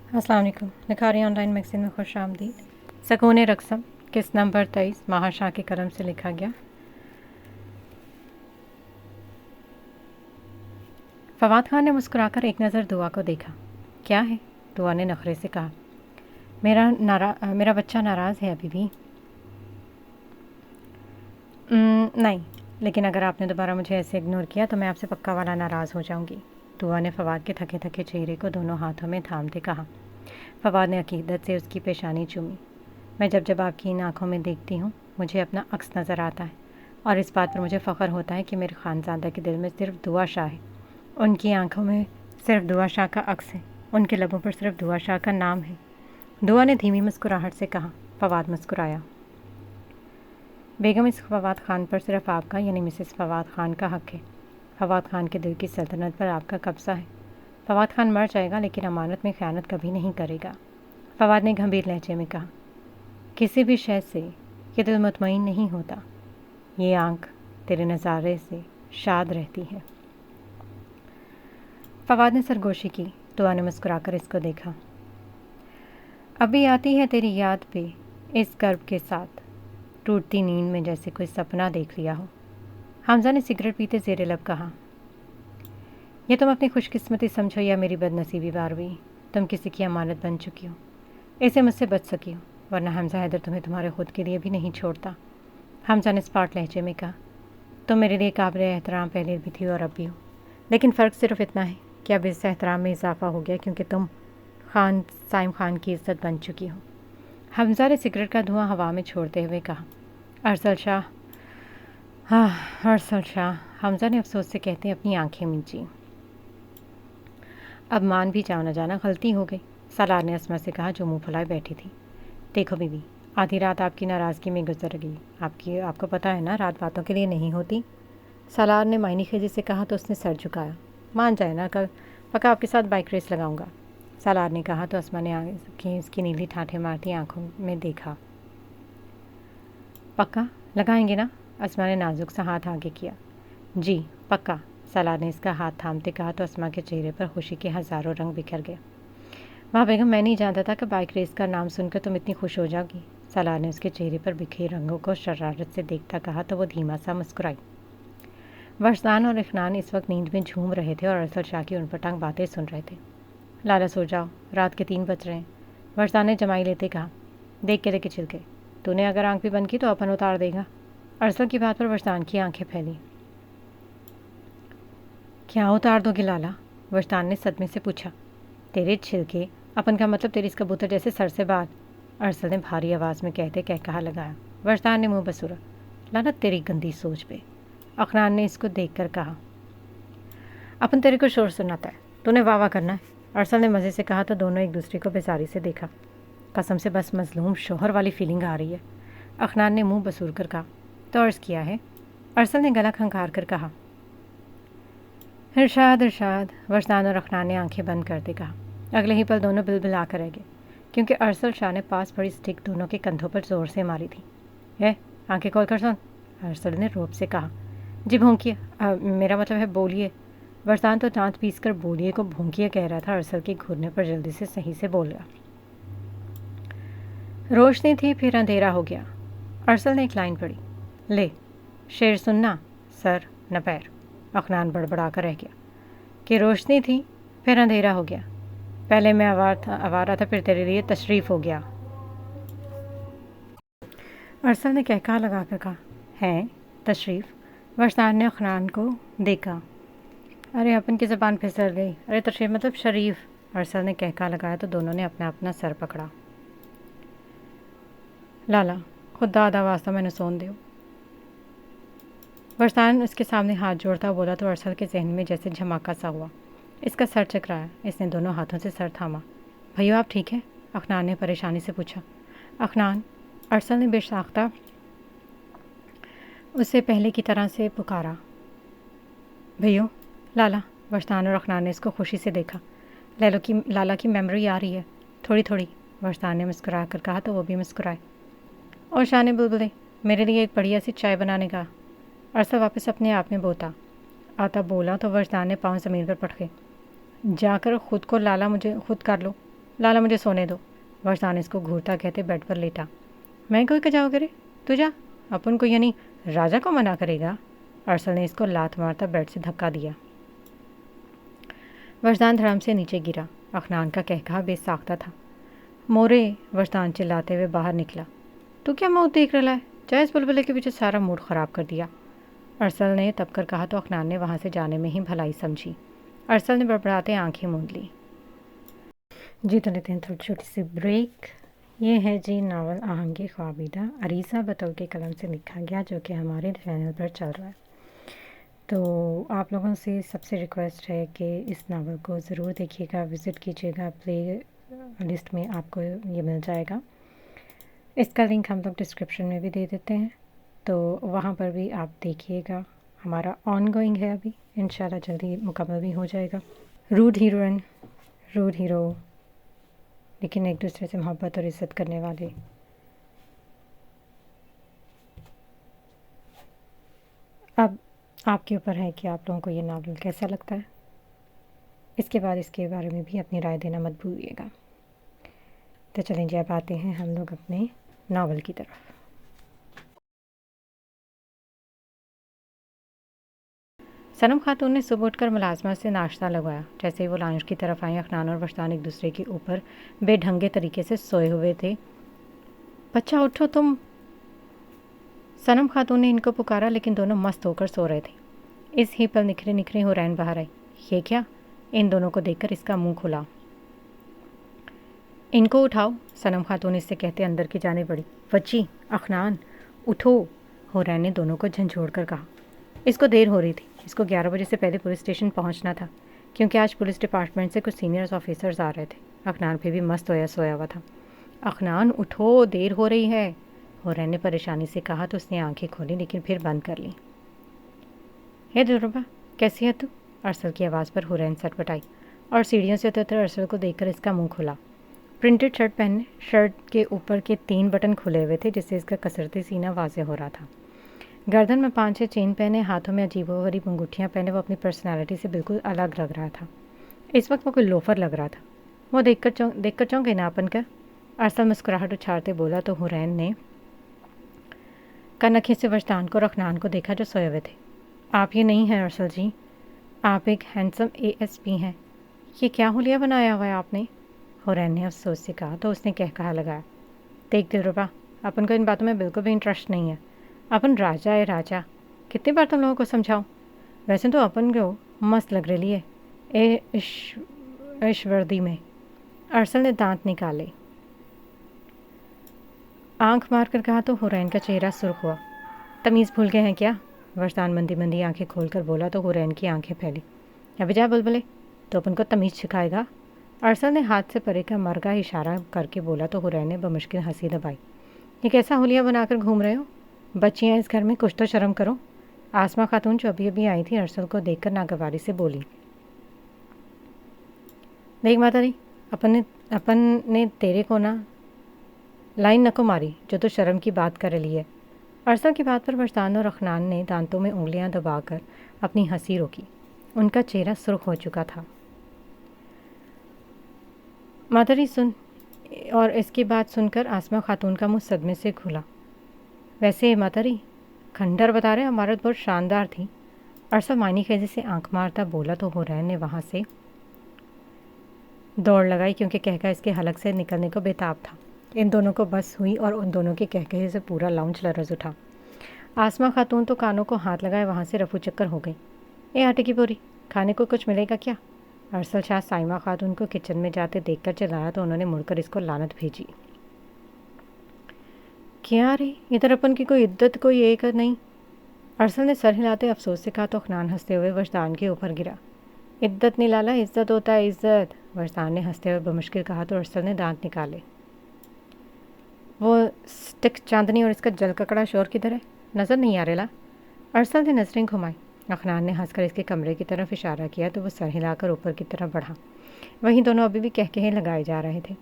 अस्सलाम वालेकुम। निखारी online magazine में खुश आमदीद। सकून रक़्सम किस्त नंबर 23 माहा शाह के कलम से लिखा गया। फवाद खान ने मुस्कुराकर एक नज़र दुआ को देखा। क्या है? दुआ ने नखरे से कहा। मेरा बच्चा नाराज़ है अभी भी? नहीं, लेकिन अगर आपने दोबारा मुझे ऐसे इग्नोर किया तो मैं आपसे पक्का वाला नाराज़ हो जाऊंगी। दुआ ने फवाद के थके थके चेहरे को दोनों हाथों में थामते कहा। फवाद ने अकीदत से उसकी पेशानी चूमी। मैं जब जब आपकी इन आँखों में देखती हूँ मुझे अपना अक्स नज़र आता है, और इस बात पर मुझे फ़ख्र होता है कि मेरे ख़ानज़ादा के दिल में सिर्फ दुआ शाह है। उनकी आँखों में सिर्फ दुआ शाह का अक्स है, उनके लबों पर सिर्फ दुआ शाह का नाम है। दुआ ने धीमी मुस्कुराहट से कहा। फवाद मुस्कुराया। बेगम, इस फवाद खान पर सिर्फ आपका यानी मिसेस फवाद खान का हक़ है। फवाद खान के दिल की सल्तनत पर आपका कब्ज़ा है। फवाद खान मर जाएगा लेकिन अमानत में ख़यानत कभी नहीं करेगा। फवाद ने गंभीर लहजे में कहा। किसी भी शय से ये दिल मुतमईन नहीं होता। ये आँख तेरे नज़ारे से शाद रहती है। फवाद ने सरगोशी की। दुआ ने मुस्कुराकर इसको देखा। अभी आती है तेरी याद पे इस कर्ब के साथ, टूटती नींद में जैसे कोई सपना देख लिया हो। हमजा ने सिगरेट पीते ज़ेरे लब कहा। यह तुम अपनी खुशकिस्मती समझो या मेरी बदनसीबी बारवी। तुम किसी की अमानत बन चुकी हो, इसे मुझसे बच सकी हो, वरना हमजा हैदर तुम्हें तुम्हारे खुद के लिए भी नहीं छोड़ता। हमजा ने स्पाट लहजे में कहा। तुम मेरे लिए काबिल एहतराम पहले भी थी और अब भी हो, लेकिन फ़र्क सिर्फ इतना है कि अब इस एहतराम में इजाफा हो गया क्योंकि तुम साइम खान की इज्जत बन चुकी हो। हमजा ने सिगरेट का धुआं हवा में छोड़ते हुए कहा। अरसल शाह। हाँ, अरसल शाह, हमजा ने अफसोस से कहते अपनी आंखें मींची। अब मान भी जाओ न जाना गलती हो गई, सालार ने अस्मा से कहा जो मुँह फुलाए बैठी थी। देखो बीवी, आधी रात आपकी नाराज़गी में गुजर गई। आपको पता है ना, रात बातों के लिए नहीं होती। सालार ने मायनी खेजी से कहा तो उसने सर झुकाया। मान जाए ना, कल पक्का आपके साथ बाइक रेस लगाऊंगा, सालार ने कहा तो अस्मा ने उसकी नीली ठाठे मारती आंखों में देखा। पक्का लगाएंगे ना? अस्मा ने नाजुक सा हाथ आगे किया। जी पक्का, सालार ने इसका हाथ थामते कहा तो अस्मा के चेहरे पर खुशी के हज़ारों रंग बिखर गए। वाह बेगम, मैं नहीं जानता था कि बाइक रेस का नाम सुनकर तुम इतनी खुश हो जाओगी। सालार ने उसके चेहरे पर बिखरे रंगों को शरारत से देखता कहा तो वो धीमा सा मुस्कुराई। वर्षदान और इफ़नान इस वक्त नींद में झूम रहे थे और अरसल शाह की उनपटांग बातें सुन रहे थे। लाला सो जाओ, रात के 3 बज रहे हैं, वर्षदान ने जमाई लेते कहा। देख के लेके छिलके, तूने अगर आंख भी बंद की तो अपन उतार देगा। अरसल की बात पर वर्षदान की आंखें फैली। क्या उतार दोगे लाला? वर्षदान ने सदमे से पूछा। तेरे छिलके, अपन का मतलब तेरी इस कबूतर जैसे सर से बात, अरसल ने भारी आवाज़ में कहते कह कहा लगाया। वर्षदान ने मुंह बसूरा। लाला तेरी गंदी सोच पे, अखनान ने इसको देखकर कहा। अपन तेरे को शोर सुनाता है, तूने वाह वाह करना है, अरसल ने मज़े से कहा तो दोनों एक दूसरे को बेजारी से देखा। कसम से बस मजलूम शोहर वाली फीलिंग आ रही है, अखनान ने मुंह बसूर कर कहा। तो अर्ज़ किया है, अरसल ने गला खंखार कर कहा। इरशाद इरशाद, वर्षदान और अखनान ने आंखें बंद करते कहा। अगले ही पल दोनों बिलबिला कर रह गए क्योंकि अरसल शाह ने पास पड़ी स्टिक दोनों के कंधों पर ज़ोर से मारी थी। आंखें खोल कर सुन, अरसल ने रोब से कहा। जी भोंकिए, मेरा मतलब है बोलिए। वर्षदान तो दांत पीस कर बोलिए को भोंकिए कह रहा था। अरसल के घूरने पर जल्दी से सही से बोल गया। रोशनी थी फिर अंधेरा हो गया। अरसल ने एक लाइन पढ़ी। ले शेर सुनना, सर न पैर। अखनान बड़बड़ा कर रह गया कि रोशनी थी फिर अंधेरा हो गया, पहले मैं आवारा था फिर तेरे लिए तशरीफ़ हो गया। अरसल ने कहका लगा कर कहा। है तशरीफ़? वर्षदान ने अखनान को देखा। अरे अपन की ज़बान फिसल गई। अरे तशरीफ़ मतलब शरीफ, अरसल ने कहका लगाया तो दोनों ने अपना अपना सर पकड़ा। लाला खुदा दा वास्ता मैंने सोन दो। वर्षदान उसके सामने हाथ जोड़ता बोला तो अरसल के जहन में जैसे झमाका सा हुआ। इसका सर चकराया। इसने दोनों हाथों से सर थामा। भैया आप ठीक है? अखनान ने परेशानी से पूछा। अखनान, अरसल ने बेसाख्ता उससे पहले की तरह से पुकारा। भैया, लाला। वर्षदान और अखनान ने इसको खुशी से देखा। लाला की मेमोरी आ रही है थोड़ी थोड़ी, वर्षदान ने मुस्कुरा कर कहा तो वो भी मुस्कुराए। और शाह ने बुलबुले, मेरे लिए एक बढ़िया सी चाय बनाने का। अरसल वापस अपने आप में बोला तो वर्षदान ने पाँव ज़मीन पर पटके। जाकर खुद को लाला मुझे खुद कर लो, लाला मुझे सोने दो। वरसान इसको घूरता कहते बेड पर लेटा। मैं कोई का जाओ करे, तू जा, अपन को यानी राजा को मना करेगा। अरसल ने इसको लात मारता बेड से धक्का दिया। वरसान धड़ाम से नीचे गिरा। अखनान का कहकहा बेसाख्ता था। मोरे, वरसान चिल्लाते हुए बाहर निकला। तू क्या मौत देख रहा है? चाहे इस बुलबुले के पीछे सारा मूड ख़राब कर दिया। अरसल ने तब कर कहा तो अखनान ने वहाँ से जाने में ही भलाई समझी। अरसल ने बड़बड़ाते आंखें मूंद ली। जी तो लेते हैं थोड़ी छोटी सी ब्रेक। ये है जी नावल आहंगे ख्वाबीदा, अरीसा बतौल के कलम से लिखा गया, जो कि हमारे चैनल पर चल रहा है। तो आप लोगों से सबसे रिक्वेस्ट है कि इस नावल को ज़रूर देखिएगा, विज़िट कीजिएगा। प्ले लिस्ट में आपको ये मिल जाएगा। इसका लिंक हम लोग डिस्क्रिप्शन में भी दे देते हैं, तो वहाँ पर भी आप देखिएगा। हमारा ऑनगोइंग है अभी, इंशाल्लाह जल्दी मुकम्मल भी हो जाएगा। रूड हीरोइन, रूड हीरो, लेकिन एक दूसरे से मोहब्बत और इज़्ज़त करने वाले। अब आपके ऊपर है कि आप लोगों को ये नावल कैसा लगता है। इसके बाद इसके बारे में भी अपनी राय देना मत भूलिएगा। तो चलें जी, अब आते हैं हम लोग अपने नावल की तरफ। सनम खातून ने सुबह उठकर मुलाजमत से नाश्ता लगवाया। जैसे ही वो लाउंज की तरफ आई, अखनान और वरसान एक दूसरे के ऊपर बेढंगे तरीके से सोए हुए थे। बच्चा उठो तुम। सनम खातून ने इनको पुकारा, लेकिन दोनों मस्त होकर सो रहे थे। इस ही पल निखरे निखरे हुरैन बाहर आई। ये क्या? इन दोनों को देखकर इसका मुंह खुला। इनको उठाओ, सनम खातून इससे कहते अंदर की जाने बढ़ी। बच्ची, अखनान, उठो, हुरैन ने दोनों को झंझोड़ कर कहा। इसको देर हो रही थी। इसको 11 बजे से पहले पुलिस स्टेशन पहुंचना था, क्योंकि आज पुलिस डिपार्टमेंट से कुछ सीनियर्स ऑफिसर्स आ रहे थे। अखनान फिर भी मस्त सोया हुआ था। अखनान उठो, देर हो रही है, हुरैन ने परेशानी से कहा तो उसने आंखें खोली, लेकिन फिर बंद कर ली। हे दिलरुबा, कैसी है तू? अरसल की आवाज़ पर हुरैन सटपटाई और सीढ़ियों से उतरते अरसल को देखकर इसका मुंह खुला। प्रिंटेड शर्ट पहने, शर्ट के ऊपर के 3 बटन खुले हुए थे, जिससे इसका कसरती सीना वाज़ेह हो रहा था। गर्दन में 5-6 चेन पहने, हाथों में अजीबोगरीब अंगूठियाँ पहने वो अपनी पर्सनालिटी से बिल्कुल अलग लग रहा था। इस वक्त वो कोई लोफर लग रहा था। वो देखकर चौंके ना अपन का। अरसल मुस्कुराहट उछालते बोला तो हुरैन ने कनखी से वरसान को और अखनान को देखा, जो सोए हुए थे। आप ये नहीं हैं अरसल जी, आप एक हैंडसम ASP हैं। ये क्या हुलिया बनाया हुआ है आपने? हुरैन ने अफसोस से कहा तो उसने कहकहा लगाया। देख दिलरुबा, अपन को इन बातों में बिल्कुल भी इंटरेस्ट नहीं है। अपन राजा है राजा, कितनी बार तुम लोगों को समझाऊं? वैसे तो अपन को मस्त लग रही है ऐश्वर्दी में। अरसल ने दांत निकाले, आंख मार कर कहा तो हुरैन का चेहरा सुर्ख हुआ। तमीज़ भूल गए हैं क्या? वरसान मंदी मंदी आंखें खोलकर बोला तो हुरैन की आंखें फैली। अभी जा बुलबुले, तो अपन को तमीज़ सिखाएगा? अरसल ने हाथ से परे का मरगा इशारा करके बोला तो हुरैन ने बमुश्किल हंसी दबाई। ये कैसा हुलिया बनाकर घूम रहे हो? बच्चियाँ इस घर में, कुछ तो शर्म करो। आसमा खातून जो अभी अभी आई थी अरसल को देखकर नागवारी से बोली। देख मातारी, अपन ने तेरे को ना लाइन नको मारी, जो तो शर्म की बात कर रही है। अरसल की बात पर वरसान और अखनान ने दांतों में उंगलियां दबाकर अपनी हंसी रोकी। उनका चेहरा सुर्ख हो चुका था। मातारी सुन, और इसकी बात सुनकर आसमा खातून का मुंह सदमे से खुला। वैसे मातारी, खंडर बता रहे हमारत बहुत शानदार थी। अरसल मायनी खेजी से आंख मारता बोला तो हुरैन ने वहाँ से दौड़ लगाई, क्योंकि कहका इसके हलक से निकलने को बेताब था। इन दोनों को बस हुई और उन दोनों के कहकहे से पूरा लाउंज लरज़ उठा। आसमा खातून तो कानों को हाथ लगाए वहाँ से रफू चक्कर हो गई। ए आटे की बोरी, खाने को कुछ मिलेगा क्या? अरसल शाह साइमा खातून को किचन में जाते देखकर चिल्लाया तो उन्होंने मुड़कर इसको लानत भेजी। क्या रे, इधर अपन की कोई इद्दत कोई एक नहीं? अरसल ने सर हिलाते अफसोस से कहा तो अखनान हंसते हुए वरसान के ऊपर गिरा। इद्दत नहीं लाला, इज्जत होता है इज्जत, वरसान ने हंसते हुए बमुश्किल कहा तो अरसल ने दांत निकाले। वो स्टिक चांदनी और इसका जलककड़ा शोर किधर है? नज़र नहीं आ रहा? अरसल ने नजरें घुमाई। अखनान ने हंसकर इसके कमरे की तरफ इशारा किया तो वो सर हिलाकर ऊपर की तरफ बढ़ा। वहीं दोनों अभी भी कहकहे लगाए जा रहे थे।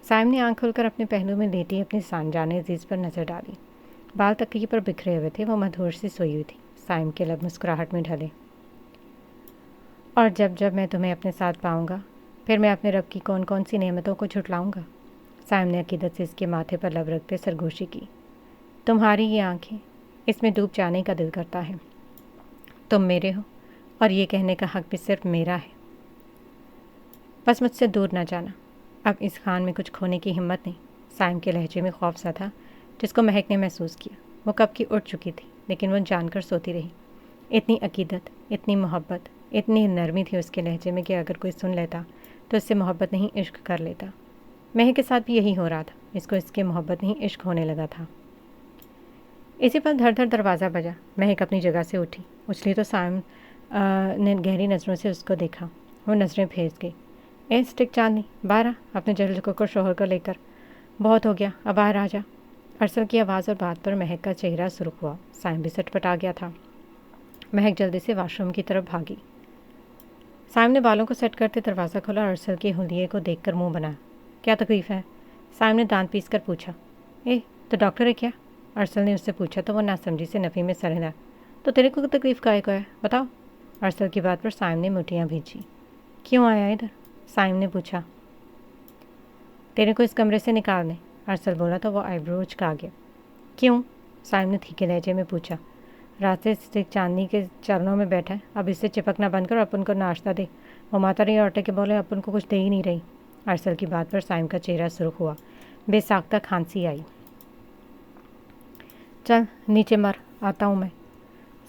साइम ने आंख खोलकर अपने पहलू में लेटी अपनी जाने अजीज़ पर नज़र डाली। बाल तकिए पर बिखरे हुए थे, वो मधुर सी सोई हुई थी। साइम के लब मुस्कुराहट में ढले। और जब जब मैं तुम्हें अपने साथ पाऊंगा پھر میں اپنے رب کی کون کون سی نعمتوں کو جھٹلاؤں گا؟ سائم نے عقیدت سے اس کے ماتھے پر لب رکھتے سرگوشی کی۔ تمہاری یہ آنکھیں، اس میں ڈوب جانے کا دل کرتا ہے۔ تم میرے ہو اور یہ کہنے کا حق بھی صرف میرا ہے۔ بس مجھ سے دور نہ جانا، اب اس خان میں کچھ کھونے کی ہمت نہیں۔ سائم کے لہجے میں خوف سا تھا جس کو مہک نے محسوس کیا۔ وہ کب کی اٹھ چکی تھی لیکن وہ جان کر سوتی رہی۔ اتنی عقیدت، اتنی محبت، اتنی نرمی تھی اس کے لہجے میں کہ اگر کوئی سن لیتا تو اس سے محبت نہیں عشق کر لیتا۔ مہک کے ساتھ بھی یہی ہو رہا تھا، اس کو اس کے محبت نہیں عشق ہونے لگا تھا۔ اسی پر دھڑ دھڑ دروازہ بجا۔ مہک اپنی جگہ سے اٹھی، اچھلی تو سائم نے گہری نظروں سے اس کو دیکھا۔ وہ نظریں پھیر گئی۔ اے اسٹک چاندنی، باہر آ اپنے جلد کو شوہر کو لے کر۔ بہت ہو گیا، اب باہر آ جا۔ ارسل کی آواز اور بات پر مہک کا چہرہ سرخ ہوا۔ سائم بھی سٹ پٹا گیا تھا۔ مہک جلدی سے واش روم کی طرف بھاگی۔ سائم نے بالوں کو سیٹ کرتے دروازہ کھولا اور ارسل کے حلیے کو دیکھ کر منہ بنایا۔ کیا تکلیف ہے؟ سائم نے دانت پیس کر پوچھا۔ تو ڈاکٹر ہے کیا؟ ارسل نے اس سے پوچھا تو وہ ناسمجھی سے نفی میں سر ہلا۔ تو تیرے کو تکلیف کائے کو ہے بتاؤ؟ ارسل کی بات پر سائم نے مٹھیاں بھیجی۔ کیوں آیا ادھر؟ سائم نے پوچھا۔ تیرے کو اس کمرے سے نکالنے، ارسل بولا تو وہ آئی برو اچکا گیا۔ کیوں؟ سائم نے تھیکے لہجے میں پوچھا۔ رات سے اسٹک چاندنی کے چرنوں میں بیٹھا ہے، اب اس سے چپکنا بند کر اور اپن کو ناشتہ دے۔ وہ ماتا رہی اور کے بولے اپن کو کچھ دے ہی نہیں رہی۔ ارسل کی بات پر سائم کا چہرہ سرخ ہوا۔ بے ساختہ کھانسی آئی۔ چل نیچے مر، آتا ہوں میں،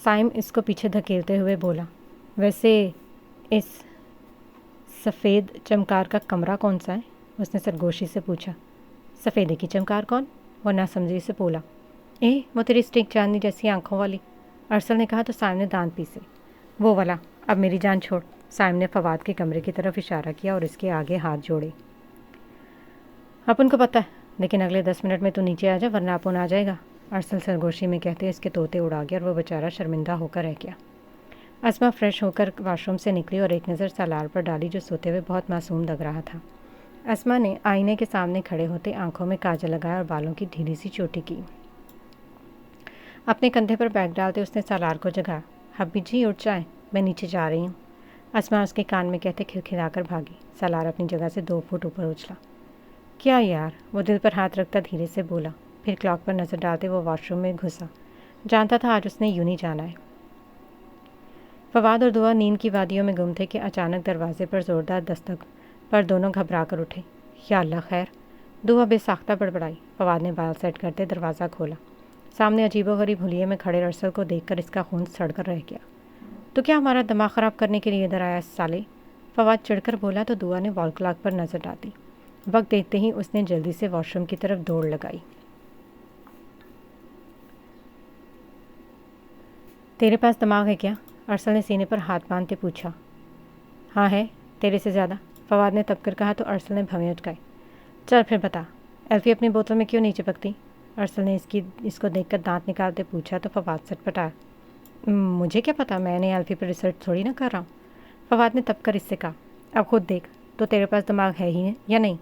سائم اس کو پیچھے دھکیلتے ہوئے بولا۔ ویسے اس سفید چمکار کا کمرہ کون سا ہے؟ اس نے سرگوشی سے پوچھا۔ سفیدے کی چمکار کون؟ وہ ناسمجھی سے بولا۔ وہ تیری اسٹک چاندنی جیسی آنکھوں والی، ارسل نے کہا تو سائم نے دانت پیسے۔ وہ والا، اب میری جان چھوڑ۔ سائم نے فواد کے کمرے کی طرف اشارہ کیا اور اس کے آگے ہاتھ جوڑے۔ اپن کو پتہ ہے، لیکن اگلے 10 منٹ میں تو نیچے آ جا ورنہ اپن آ جائے گا، ارسل سرگوشی میں کہتے اس کے طوطے اڑا گیا اور وہ بیچارہ شرمندہ ہو کر رہ گیا۔ اسما فریش ہو کر واش روم سے نکلی اور ایک نظر سالار پر ڈالی جو سوتے ہوئے بہت معصوم لگ رہا تھا۔ اسما نے آئینے کے سامنے کھڑے ہوتے آنکھوں میں کاجل لگایا اور بالوں کی ڈھیلی سی چوٹی کی۔ اپنے کندھے پر بیگ ڈالتے اس نے سالار کو جگایا۔ حبی جی اٹھ جائیں، میں نیچے جا رہی ہوں۔ اسما اس کے کان میں کہتے کھلکھلا کر بھاگی۔ سالار اپنی جگہ سے 2 فٹ اوپر اچھلا۔ کیا یار؟ وہ دل پر ہاتھ رکھتا دھیرے سے بولا۔ پھر کلاک پر نظر ڈالتے وہ واش روم میں گھسا۔ جانتا تھا آج اس نے یوں نہیں جانا ہے۔ فواد اور دعا نیند کی وادیوں میں گم تھے کہ اچانک دروازے پر زوردار دستک پر دونوں گھبرا کر اٹھے۔ یا اللہ خیر! دعا بے ساختہ بڑبڑائی۔ فواد نے بال سیٹ کرتے دروازہ کھولا۔ سامنے عجیب و غریب حلیے میں کھڑے ارسل کو دیکھ کر اس کا خون سڑ کر رہ گیا۔ تو کیا ہمارا دماغ خراب کرنے کے لیے ادھر آیا سالے؟ فواد چڑھ کر بولا تو دعا نے وال کلاک پر نظر ڈالی۔ وقت دیکھتے ہی اس نے جلدی سے واش روم کی طرف دوڑ لگائی۔ تیرے پاس دماغ ہے کیا؟ ارسل نے سینے پر ہاتھ باندھتے پوچھا۔ ہاں ہے، تیرے سے زیادہ، فواد نے تب کر کہا تو ارسل نے بھویں اٹکائے۔ چل پھر بتا، ایلفی اپنی بوتل میں کیوں نہیں چپکتی؟ ارسل نے اس کو دیکھ کر دانت نکالتے پوچھا تو فواد سٹ پٹایا۔ مجھے کیا پتا، میں نے ایلفی پر ریسرچ تھوڑی نہ کر رہا ہوں، فواد نے تب کر اس سے کہا۔ اب خود دیکھ تو تیرے پاس دماغ ہے ہی یا نہیں؟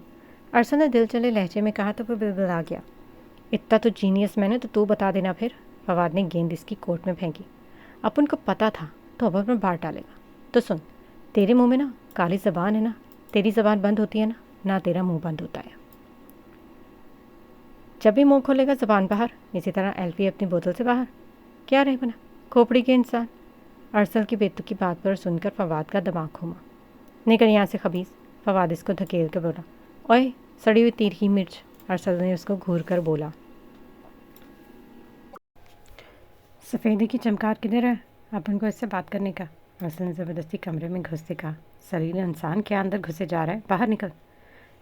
ارسل نے دل چلے لہجے میں کہا تو وہ بلبلا گیا۔ اتنا تو جینیس میں نے تو بتا دینا پھر۔ فواد نے گیند اس کی کوٹ میں پھینکی۔ اپن کو پتا تھا تو اب اپنا بار ڈالے گا۔ تو سن، تیرے منہ میں نا کالی زبان ہے نا، تیری زبان بند ہوتی ہے نا تیرا منہ بند ہوتا ہے۔ جب بھی منہ کھولے گا زبان باہر، اسی طرح ایلفی اپنی بوتل سے باہر۔ کیا رہے بنا کھوپڑی کے انسان؟ ارسل کی بیتو کی بات پر سن کر فواد کا دماغ گھوما۔ نکل یہاں سے خبیث، فواد اس کو دھکیل کے بولا۔ اوئے سڑی ہوئی تیرھی مرچ، ارسل نے اس کو گھور کر بولا۔ سفیدے کی چمکار کدھر ہے؟ اپن کو اس سے بات کرنے کا، ارسل نے زبردستی کمرے میں گھستے کہا۔ سلیل انسان کیا اندر گھسے جا رہا ہے، باہر نکل۔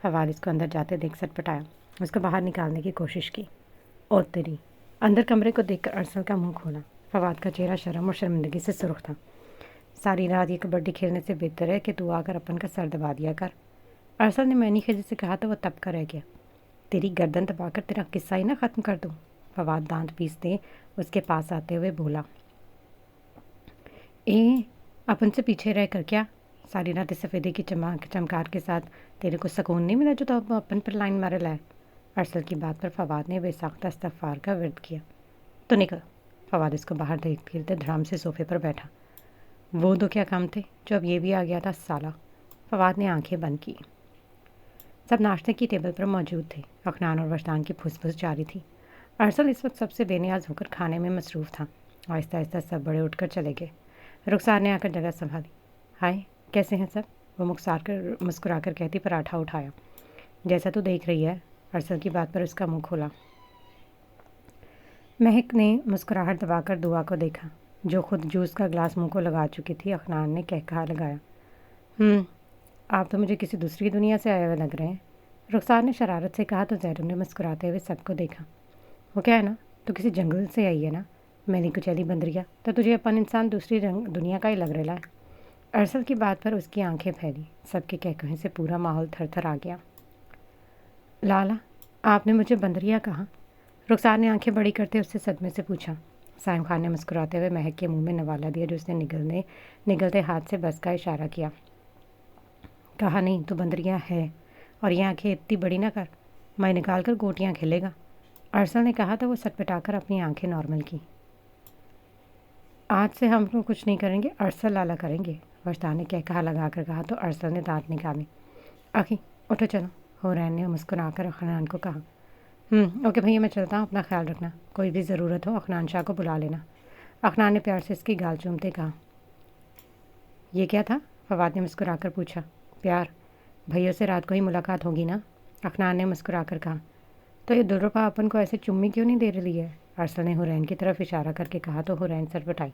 فواد اس کو اندر جاتے دیکھ سٹ پٹایا، اس کو باہر نکالنے کی کوشش کی۔ اور تیری! اندر کمرے کو دیکھ کر ارسل کا منہ کھولا۔ فواد کا چہرہ شرم اور شرمندگی سے سرخ تھا۔ ساری رات یہ کبڈی کھیلنے سے بہتر ہے کہ تو آ کر اپن کا سر دبا دیا کر، ارسل نے معنی خیزی سے کہا تو وہ تب کر رہ گیا۔ تیری گردن دبا کر تیرا قصہ ہی نہ ختم کر دوں، فواد دانت پیستے اس کے پاس آتے ہوئے بولا۔ اپن سے پیچھے رہ کر کیا؟ ساری رات سفیدے کی چمکار کے ساتھ تیرے کو سکون نہیں ملا جو تو اپن پر لائن مارے لائے؟ ارسل کی بات پر فواد نے بے ساختہ استغفار کا ورد کیا۔ تو نکل۔ فواد اس کو باہر دھکیلتے دھڑام سے صوفے پر بیٹھا۔ وہ دو کیا کام تھے جو اب یہ بھی آ گیا تھا سالہ؟ फवाद ने आंखें बंद की। सब नाश्ते की टेबल पर मौजूद थे। अखनान और वजदान की फुसफुस जारी थी। अरसल इस वक्त सबसे बेनियाज होकर खाने में मसरूफ़ था। आहिस्ता आहिस्ता सब बड़े उठकर चले गए। रुखसार ने आकर जगह संभाली। हाय, कैसे हैं सब? वो मुस्कुरा कर कहती पराठा उठाया। जैसा तू देख रही है। अरसल की बात पर उसका मुंह खोला। महक ने मुस्कुराहट दबाकर दुआ को देखा, जो खुद जूस का ग्लास मुंह को लगा चुकी थी। अखनान ने कहकहा लगाया, आप तो मुझे किसी दूसरी दुनिया से आए हुए लग रहे हैं। रुखसार ने शरारत से कहा तो जैरून ने मुस्कुराते हुए सबको देखा। वो क्या है ना, तो किसी जंगल से आई है ना, मैंने कुचैली बंदरिया, तो तुझे अपन इंसान दूसरी दुनिया का ही लग रहा है। अरसल की बात पर उसकी आंखें फैली। सबके कहकहे से पूरा माहौल थर-थर आ गया। लाला, आपने मुझे बंदरिया कहा? रुखसार ने आंखें बड़ी करते उससे सदमे से पूछा। साइम खान ने मुस्कुराते हुए महक के मुंह में नवाला दिया, जो उसने निगलते हाथ से बस का इशारा किया। कहा नहीं, तो बंदरिया है, और ये आंखें इतनी बड़ी ना कर, मैं निकाल कर गोटियाँ खेलेगा। अरसल ने कहा तो वो सटपटाकर अपनी आंखें नॉर्मल की। आज से हम लोग कुछ नहीं करेंगे, अरसल लाला करेंगे, वजदान ने कहकहा लगाकर कहा तो अरसल ने दांत निकाले। आखी उठो चलो, हुरैन ने मुस्कुराकर अखनान को कहा। ओके भैया, मैं चलता हूँ, अपना ख्याल रखना, कोई भी ज़रूरत हो अखनान शाह को बुला लेना। अखनान ने प्यार से इसकी गाल चूमते कहा। ये क्या था? फवाद ने मुस्कुराकर पूछा। प्यार, भैया से रात को ही मुलाकात होगी ना? अखनान ने मुस्कुराकर कहा। तो ये दुर्रपा अपन को ऐसे चुम्मी क्यों नहीं दे रही है? अरसल ने हुरैन की तरफ इशारा करके कहा तो हुरैन सरपटाई।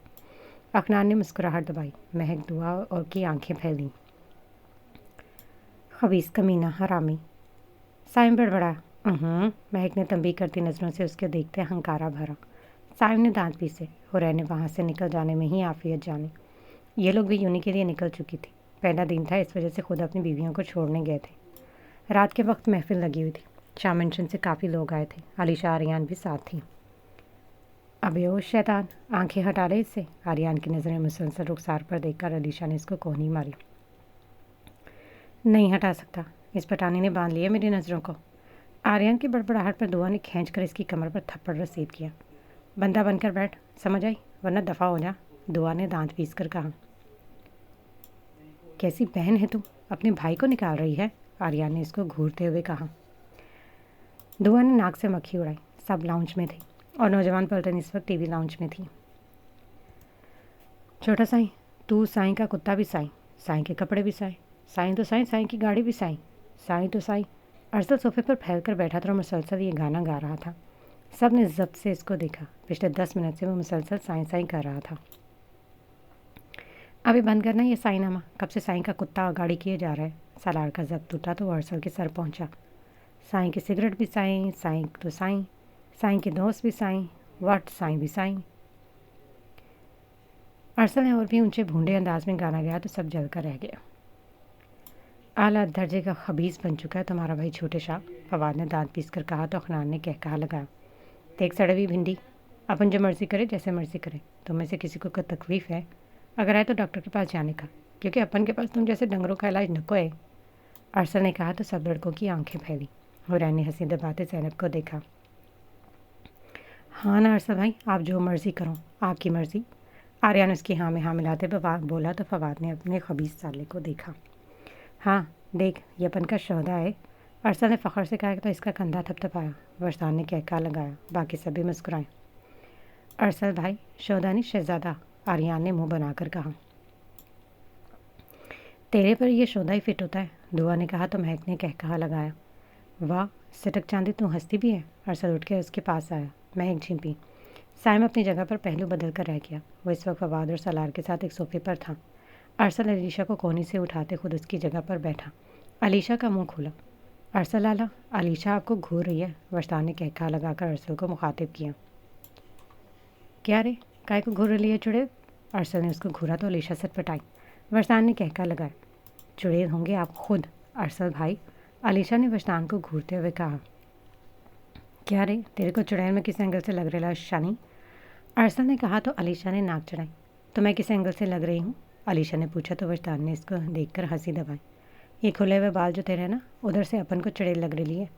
अखनान ने मुस्कुराहट दबाई। महक दुआ और की आंखें फैलीं। खबीस कमीना हरामी, साइम बड़बड़ा। महक ने तंबीह करती नज़रों से उसके देखते हंकारा भरा। साइम ने दांत पीसे। हुरैन ने वहाँ से निकल जाने में ही आफियत जानी। ये लोग भी यूनी के लिए निकल चुकी थी। पहला दिन था, इस वजह से खुद अपनी बीवियों को छोड़ने गए थे। रात के वक्त महफिल लगी हुई थी। शाह मेंशन से काफ़ी लोग आए थे। अलीशा आर्यान भी साथ थी। अबे ओ शैतान, आंखें हटा ले इससे। आर्यान की नज़रें मुसलसल रुखसार पर देखकर अलीशा ने इसको कोहनी मारी। नहीं हटा सकता, इस पटानी ने बांध लिया मेरी नज़रों को। आर्यन की बड़बड़ाहट पर दुआ ने खींचकर इसकी कमर पर थप्पड़ रसीद किया। बंदा बनकर बैठ, समझ आई, वरना दफ़ा हो जा, दुआ ने दांत पीस कर कहा। कैसी बहन है तू, अपने भाई को निकाल रही है? आर्यन ने इसको घूरते हुए कहा। दुआ ने नाक से मक्खी उड़ाई। सब लाउंज में थे और नौजवान पलटन इस वक्त टीवी लाउंज में थी। छोटा साईं, तू साईं का कुत्ता भी साईं, साईं के कपड़े भी साईं, साईं तो साईं, साईं की गाड़ी भी साईं, साईं तो साईं। अरसल सोफे पर फैल कर बैठा था और मुसलसल ये गाना गा रहा था। सब ने जब्त से इसको देखा। पिछले 10 मिनट से वो मुसलसल साईं साईं कर रहा था। अभी बंद करना ये साईंनामा, कब से साईं का कुत्ता गाड़ी किए जा रहा है। सालार का जब्त टूटा तो अरसल के सर पहुंचा। साईं की सिगरेट भी साईं, साईं तो साईं, साईं के दोस्त भी साईं, वट साईं भी साईं। अरसल ने और भी ऊंचे भूंडे अंदाज में गाना गाया तो सब जल कर रह गया। आला दर्जे का खबीस बन चुका है तुम्हारा भाई छोटे शाह, फवाद ने दांत पीस कर कहा तो अखनान ने कहकहा लगाया। देख सड़वी भिंडी, अपन जो मर्ज़ी करे जैसे मर्ज़ी करे, तुम में से किसी को कोई तकलीफ़ है अगर आए तो डॉक्टर के पास जाने का, क्योंकि अपन के पास तुम जैसे डंगरों का इलाज नको है। अरसल ने कहा तो सब लड़कों की आंखें फैली। हुरैन ने हंसी दबाते ज़ैनब को देखा। हाँ ना अरसल भाई, आप जो मर्ज़ी करो, आपकी मर्ज़ी। आर्यन उसकी हाँ में हाँ मिलाते बोला तो फवाद ने अपने खबीस साले को देखा। हाँ देख, ये अपन का शौदा है। अरसल ने फ़ख्र से कहा तो इसका कंधा थपथपाया। वजदान ने कहका लगाया। बाकी सभी मुस्कुराए। अरसल भाई, शौदा नहीं शहज़ादा, आर्यन ने मुंह बनाकर कहा। तेरे पर यह शौदा ही फिट होता है, दुआ ने कहा तो महक ने कहकहा लगाया। वाह सिटक चांदी, तू हंसती भी है। अरसल उठ के उसके पास आया। महक झिंपी। साइम अपनी जगह पर पहलू बदल कर रह गया। वो इस वक्त फवाद और सलार के साथ एक सोफे पर था। अरसल अलीशा को कोने से उठाते खुद उसकी जगह पर बैठा। अलीशा का मुंह खुला। अरसल लाला, अलीशा आपको घूर रही है, वजदान ने कहकहा लगाकर अरसल को मुखातिब किया। क्या रे, काय को घूर रही है चुड़ैल? अरसल ने उसको घूरा तो अलीशा सटपटाई। वजदान ने कहकहा लगाया। चुड़ैल होंगे आप खुद अरसल भाई, अलीशा ने वजदान को घूरते हुए कहा। क्या रे, तेरे को चुड़ैल में किस एंगल से लग रहा है शानी? अरसल ने कहा तो अलीशा ने नाक चढ़ाई। तो मैं किस एंगल से लग रही हूँ? अलीशा ने पूछा तो वजदान ने इसको देखकर हंसी दबाई। ये खुले हुए बाल जो तेरे ना, उधर से अपन को चुड़ैल लग रही है।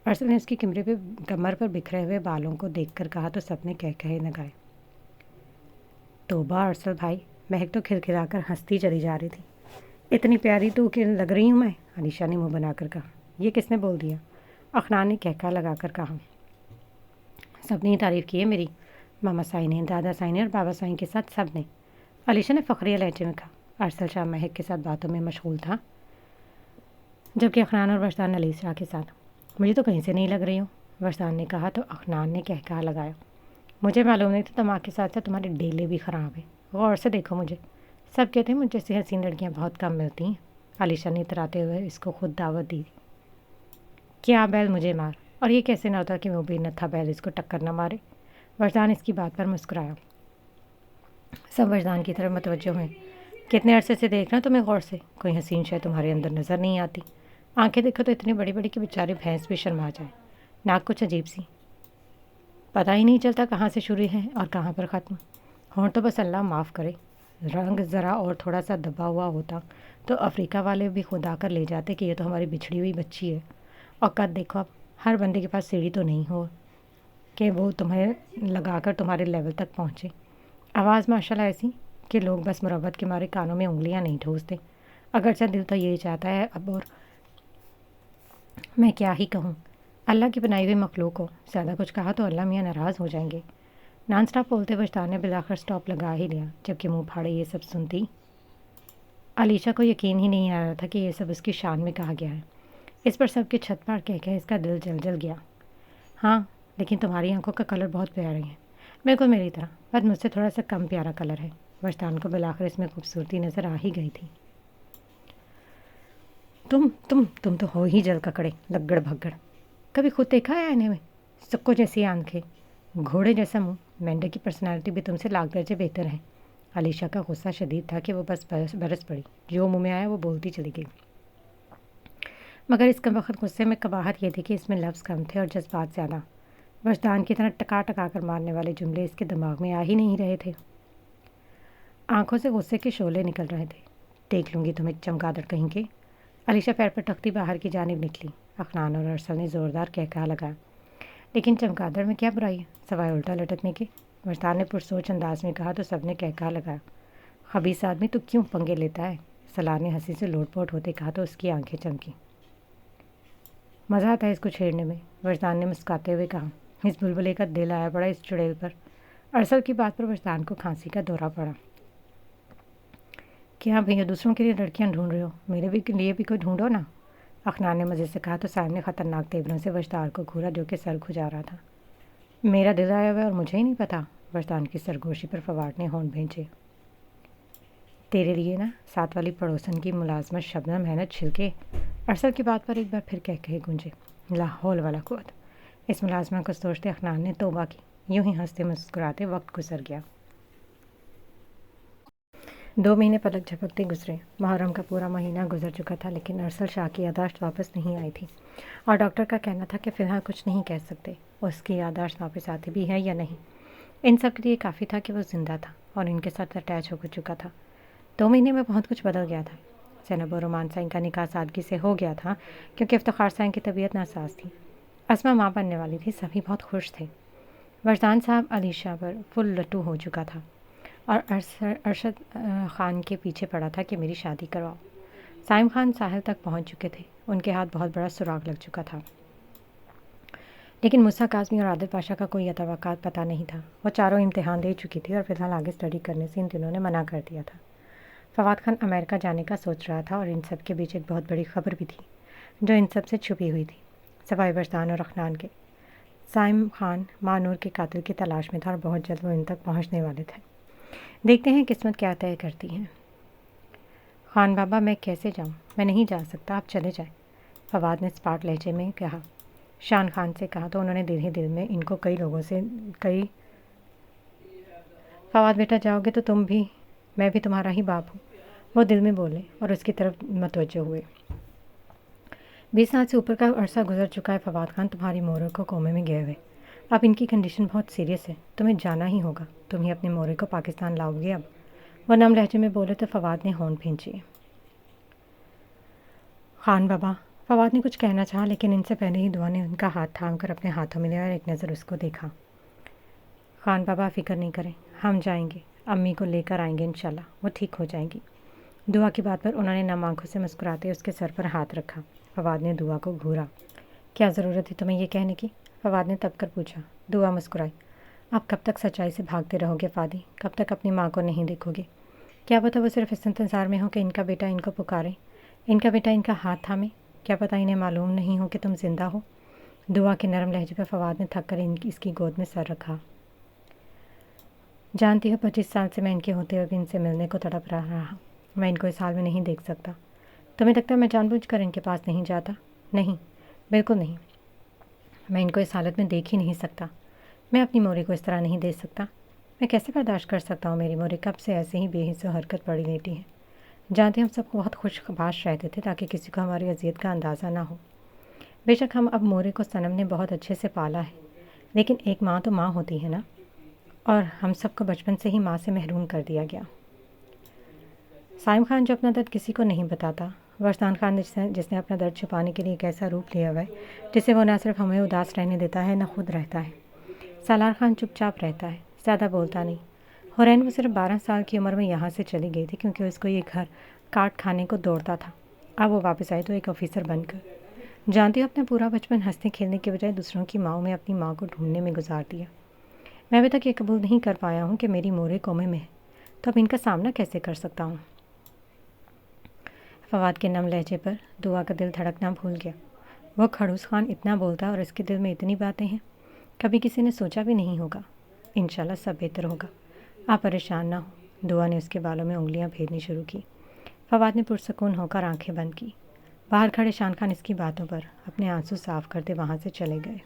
अरसल ने उसकी कमर पर बिखरे हुए बालों को देखकर कहा तो सबने कहे लगाए। तोबा अरसल भाई, महक तो खिलखिलाकर हंसती चली जा रही थी। اتنی پیاری تو کہ لگ رہی ہوں میں، علیشہ نے منہ بنا کر کہا۔ یہ کس نے بول دیا؟ افنان نے کہکا لگا کر کہا۔ سب نے ہی تعریف کی ہے میری، ماما سائی نے، دادا سائی نے اور بابا سائی کے ساتھ سب نے، علیشہ نے فخریہ لہجے میں کہا۔ ارسل شاہ مہک کے ساتھ باتوں میں مشغول تھا، جبکہ افنان اور وجدان علی شاہ کے ساتھ۔ مجھے تو کہیں سے نہیں لگ رہی ہوں، وجدان نے کہا تو افنان نے کہکا لگایا۔ مجھے معلوم نہیں تھا دماغ کے ساتھ ساتھ تمہارے ڈیلے بھی خراب ہیں، غور سے دیکھو مجھے، سب کہتے ہیں مجھ جیسی حسین لڑکیاں بہت کم ملتی ہیں۔ علیشہ نے اتراتے ہوئے اس کو خود دعوت دی۔ کیا بیل مجھے مار، اور یہ کیسے نہ ہوتا کہ وہ بھی نہ تھا بیل اس کو ٹکر نہ مارے۔ وجدان اس کی بات پر مسکرایا۔ سب وجدان کی طرف متوجہ ہوئے۔ کتنے عرصے سے دیکھ رہا ہوں تمہیں غور سے، کوئی حسین شے تمہارے اندر نظر نہیں آتی۔ آنکھیں دیکھو تو اتنی بڑی بڑی کہ بیچارے بھینس بھی شرما جائے، ناک کچھ عجیب سی، پتہ ہی نہیں چلتا کہاں سے شروع ہے اور کہاں پر ختم۔ ہونٹ تو بس اللہ معاف کرے، رنگ ذرا اور تھوڑا سا دبا ہوا ہوتا تو افریقہ والے بھی خود آ کر لے جاتے کہ یہ تو ہماری بچھڑی ہوئی بچی ہے۔ اور قد دیکھو، اب ہر بندے کے پاس سیڑھی تو نہیں ہو کہ وہ تمہیں لگا کر تمہارے لیول تک پہنچے۔ آواز ماشاءاللہ ایسی کہ لوگ بس مربت کے مارے کانوں میں انگلیاں نہیں ٹھوستے، اگرچہ دل تو یہی چاہتا ہے اب، اور میں کیا ہی کہوں، اللہ کی بنائی ہوئی مخلوق ہو، زیادہ کچھ کہا تو اللہ میاں ناراض ہو جائیں گے۔ نان سٹاپ بولتے وجدان نے بلاخر سٹاپ لگا ہی لیا، جبکہ منہ پھاڑے یہ سب سنتی علیشہ کو یقین ہی نہیں آ رہا تھا کہ یہ سب اس کی شان میں کہا گیا ہے۔ اس پر سب کے چھت پاڑ کہہ کے اس کا دل جل جل گیا۔ ہاں، لیکن تمہاری آنکھوں کا کلر بہت پیارا ہے، بالکل میری طرح، بس مجھ سے تھوڑا سا کم پیارا کلر ہے۔ وجدان کو بلاخر اس میں خوبصورتی نظر آ ہی گئی تھی۔ تم تو ہو ہی جل ککڑے، لگڑ بھگڑ، کبھی خود دیکھا ہے آئینے میں؟ سکو جیسی آنکھیں، گھوڑے جیسا منہ، مینڈے کی پرسنالٹی بھی تم سے لاکھ درجے بہتر ہے۔ علیشہ کا غصہ شدید تھا کہ وہ بس برس پڑی، جو منہ میں آیا وہ بولتی چلی گئی۔ مگر اس کا وقت غصے میں قباحت یہ تھی کہ اس میں لفظ کم تھے اور جذبات زیادہ۔ وجدان کی طرح ٹکا ٹکا کر مارنے والے جملے اس کے دماغ میں آ ہی نہیں رہے تھے۔ آنکھوں سے غصے کے شعلے نکل رہے تھے۔ دیکھ لوں گی تمہیں چمگادڑ کہیں کے۔ علیشہ پیر پر ٹکتی باہر کی جانب نکلی۔ افنان اور ارسل نے زوردار کہکا لگایا۔ لیکن چمگادڑ میں کیا برائی ہے سوائے الٹا لٹکنے کے؟ وجدان نے پرسوچ انداز میں کہا تو سب نے کہکا لگایا۔ خبیث آدمی تو کیوں پنگے لیتا ہے؟ سلار نے ہنسی سے لوٹ پوٹ ہوتے کہا تو اس کی آنکھیں چمکی۔ مزہ آتا ہے اس کو چھیڑنے میں، وجدان نے مسکاتے ہوئے کہا۔ اس بلبلے کا دل آیا پڑا اس چڑیل پر۔ ارسل کی بات پر وجدان کو کھانسی کا دورہ پڑا۔ کیا بھیا دوسروں کے لیے لڑکیاں ڈھونڈ رہے ہو؟ میرے لیے بھی کوئی ڈھونڈو نا، افنان نے مزے سے کہا تو صاحب نے خطرناک تیوروں سے وجدان کو گھورا جو کہ سر کھجا رہا تھا۔ میرا دل آیا ہوا ہے اور مجھے ہی نہیں پتا، وجدان کی سرگوشی پر فواد نے ہونٹ بھینچے۔ تیرے لیے نا، ساتھ والی پڑوسن کی ملازمت شبنم محنت چھلکے۔ ارسل کی بات پر ایک بار پھر کہے گونجے۔ لا حول ولا قوت۔ اس ملازمت کو سوچتے افنان نے توبہ کی، یوں ہی ہنستے مسکراتے وقت گزر گیا۔ 2 مہینے پلک جھپکتے گزرے۔ محرم کا پورا مہینہ گزر چکا تھا، لیکن ارسل شاہ کی یادداشت واپس نہیں آئی تھی، اور ڈاکٹر کا کہنا تھا کہ فی الحال کچھ نہیں کہہ سکتے اس کی یادداشت واپس آتی بھی ہے یا نہیں۔ ان سب کے لیے کافی تھا کہ وہ زندہ تھا اور ان کے ساتھ اٹیچ ہو چکا تھا۔ 2 مہینے میں بہت کچھ بدل گیا تھا۔ زینب اور رومان سائن کا نکاح سادگی سے ہو گیا تھا کیونکہ افتخار سائن کی طبیعت ناساز تھی۔ اسما ماں بننے والی تھی، سبھی بہت خوش تھے۔ وجدان صاحب علیشہ پر فل لٹو ہو چکا تھا اور ارشد خان کے پیچھے پڑا تھا کہ میری شادی کرواؤ۔ سائم خان ساحل تک پہنچ چکے تھے، ان کے ہاتھ بہت بڑا سراغ لگ چکا تھا، لیکن موسیٰ کاظمی اور عادل پاشا کا کوئی توقعات پتہ نہیں تھا۔ وہ چاروں امتحان دے چکی تھی اور فی الحال آگے اسٹڈی کرنے سے ان تینوں نے منع کر دیا تھا۔ فواد خان امریکہ جانے کا سوچ رہا تھا اور ان سب کے بیچ ایک بہت بڑی خبر بھی تھی جو ان سب سے چھپی ہوئی تھی، سوائے وجدان اور افنان کے۔ سائم خان ماں نور کے قاتل کی تلاش میں تھا اور بہت جلد وہ ان تک پہنچنے والے تھے۔ دیکھتے ہیں قسمت کیا طے کرتی ہے۔ خان بابا میں کیسے جاؤں؟ میں نہیں جا سکتا، آپ چلے جائیں، فواد نے اسپاٹ لہجے میں کہا۔ شان خان سے کہا تو انہوں نے دل ہی دل میں ان کو کئی لوگوں سے فواد بیٹا جاؤ گے تو تم بھی، میں بھی تمہارا ہی باپ ہوں، وہ دل میں بولے اور اس کی طرف متوجہ ہوئے۔ 20 سال سے اوپر کا عرصہ گزر چکا ہے فواد خان، تمہاری مورے کو کومے میں گئے ہوئے، اب ان کی کنڈیشن بہت سیریس ہے، تمہیں جانا ہی ہوگا، تم ہی اپنے مورے کو پاکستان لاؤ گے اب، وہ نم لہجے میں بولے تو فواد نے ہونٹ بھینچی۔ خان بابا، فواد نے کچھ کہنا چاہا لیکن ان سے پہلے ہی دعا نے ان کا ہاتھ تھام کر اپنے ہاتھوں میں لیا اور ایک نظر اس کو دیکھا۔ خان بابا فکر نہیں کریں، ہم جائیں گے، امی کو لے کر آئیں گے انشاءاللہ، وہ ٹھیک ہو جائیں گی۔ دعا کی بات پر انہوں نے نم آنکھوں سے مسکراتے اس کے سر پر ہاتھ رکھا۔ فواد نے دعا کو گھورا۔ کیا ضرورت تھی تمہیں یہ کہنے کی؟ فواد نے تب کر پوچھا۔ دعا مسکرائی۔ آپ کب تک سچائی سے بھاگتے رہو گے فادی؟ کب تک اپنی ماں کو نہیں دیکھو گے؟ کیا پتہ وہ صرف اس انتظار میں ہو کہ ان کا بیٹا ان کو پکارے، ان کا بیٹا ان کا ہاتھ تھامے؟ کیا پتہ انہیں معلوم نہیں ہو کہ تم زندہ ہو؟ دعا کے نرم لہجے پر فواد نے تھک کر اس کی گود میں سر رکھا۔ جانتی ہو 25 سال سے میں ان کے ہوتے ہوئے بھی ان سے ملنے کو تڑپ رہا۔ میں ان کو اس حال میں نہیں دیکھ سکتا۔ تمہیں لگتا ہے میں جان بوجھ کر ان کے پاس نہیں جاتا؟ نہیں، بالکل نہیں۔ میں ان کو اس حالت میں دیکھ ہی نہیں سکتا۔ میں اپنی موری کو اس طرح نہیں دیکھ سکتا۔ میں کیسے برداشت کر سکتا ہوں میری موری کب سے ایسے ہی بے حس و حرکت پڑی لیٹی ہے؟ جانتے ہم سب بہت خوش باش رہتے تھے تاکہ کسی کو ہماری اذیت کا اندازہ نہ ہو۔ بے شک ہم اب مورے کو صنم نے بہت اچھے سے پالا ہے، لیکن ایک ماں تو ماں ہوتی ہے نا، اور ہم سب کو بچپن سے ہی ماں سے محروم کر دیا گیا۔ سائم خان جو اپنا درد کسی کو نہیں بتاتا، ورسان خان جس نے اپنا درد چھپانے کے لیے ایک ایسا روپ لیا ہوا ہے جسے وہ نہ صرف ہمیں اداس رہنے دیتا ہے نہ خود رہتا ہے۔ سالار خان چپ چاپ رہتا ہے، زیادہ بولتا نہیں۔ حورین وہ صرف 12 سال کی عمر میں یہاں سے چلی گئی تھی کیونکہ اس کو یہ گھر کاٹ کھانے کو دوڑتا تھا۔ اب وہ واپس آئی تو ایک آفیسر بن کر۔ جانتی ہو اپنا پورا بچپن ہنسنے کھیلنے کے بجائے دوسروں کی ماؤں میں اپنی ماں کو ڈھونڈنے میں گزار دیا۔ میں ابھی تک یہ قبول نہیں کر پایا ہوں کہ میری مورے قومے میں ہے، تو اب ان کا سامنا کیسے کر سکتا ہوں؟ فواد کے نم لہجے پر دعا کا دل دھڑکنا بھول گیا۔ وہ کھڑوس خان اتنا بولتا اور اس کے دل میں اتنی باتیں ہیں، کبھی کسی نے سوچا بھی نہیں ہوگا۔ انشاءاللہ سب بہتر ہوگا، آپ پریشان نہ ہو۔ دعا نے اس کے بالوں میں انگلیاں پھیرنی شروع کی۔ فواد نے پرسکون ہو کر آنکھیں بند کی۔ باہر کھڑے شان خان اس کی باتوں پر اپنے آنسو صاف کرتے وہاں سے چلے گئے۔